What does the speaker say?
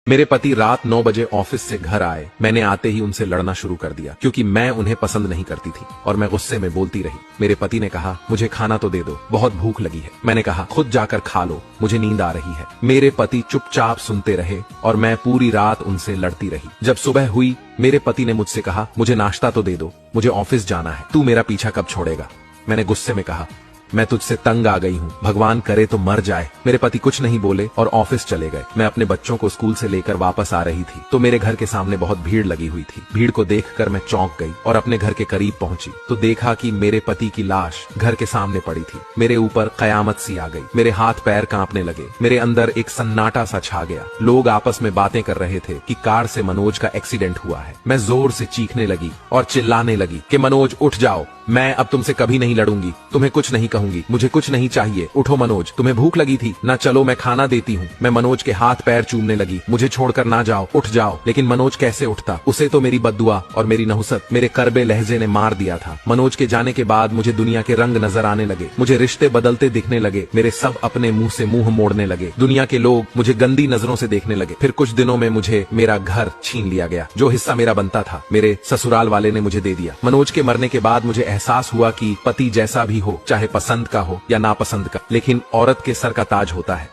मेरे पति रात 9 बजे ऑफिस से घर आए। मैंने आते ही उनसे लड़ना शुरू कर दिया क्योंकि मैं उन्हें पसंद नहीं करती थी और मैं गुस्से में बोलती रही। मेरे पति ने कहा, मुझे खाना तो दे दो, बहुत भूख लगी है। मैंने कहा, खुद जाकर खा लो, मुझे नींद आ रही है। मेरे पति चुपचाप सुनते रहे और मैं पूरी रात उनसे लड़ती रही। जब सुबह हुई, मेरे पति ने मुझसे कहा, मुझे नाश्ता तो दे दो, मुझे ऑफिस जाना है, तू मेरा पीछा कब छोड़ेगा। मैंने गुस्से में कहा, मैं तुझसे तंग आ गई हूँ, भगवान करे तो मर जाए। मेरे पति कुछ नहीं बोले और ऑफिस चले गए। मैं अपने बच्चों को स्कूल से लेकर वापस आ रही थी तो मेरे घर के सामने बहुत भीड़ लगी हुई थी। भीड़ को देखकर मैं चौंक गई और अपने घर के करीब पहुंची तो देखा कि मेरे पति की लाश घर के सामने पड़ी थी। मेरे ऊपर कयामत सी आ गई। मेरे हाथ पैर कांपने लगे। मेरे अंदर एक सन्नाटा सा छा गया। लोग आपस में बातें कर रहे थे कि कार से मनोज का एक्सीडेंट हुआ है। मैं जोर से चीखने लगी और चिल्लाने लगी कि मनोज उठ जाओ, मैं अब तुमसे कभी नहीं लड़ूंगी, तुम्हें कुछ नहीं कहूंगी, मुझे कुछ नहीं चाहिए, उठो मनोज, तुम्हें भूख लगी थी ना, चलो मैं खाना देती हूँ। मैं मनोज के हाथ पैर चूमने लगी, मुझे छोड़कर ना जाओ, उठ जाओ। लेकिन मनोज कैसे उठता, उसे तो मेरी बद्दुआ और मेरी नहुसत, मेरे करबे लहजे ने मार दिया था। मनोज के जाने के बाद मुझे दुनिया के रंग नजर आने लगे, मुझे रिश्ते बदलते दिखने लगे, मेरे सब अपने मुंह से मुंह मोड़ने लगे, दुनिया के लोग मुझे गंदी नजरों से देखने लगे। फिर कुछ दिनों में मुझे मेरा घर छीन लिया गया, जो हिस्सा मेरा बनता था मेरे ससुराल वाले ने मुझे दे दिया। मनोज के मरने के बाद मुझे एहसास हुआ कि पति जैसा भी हो, चाहे पसंद का हो या नापसंद का, लेकिन औरत के सर का ताज होता है।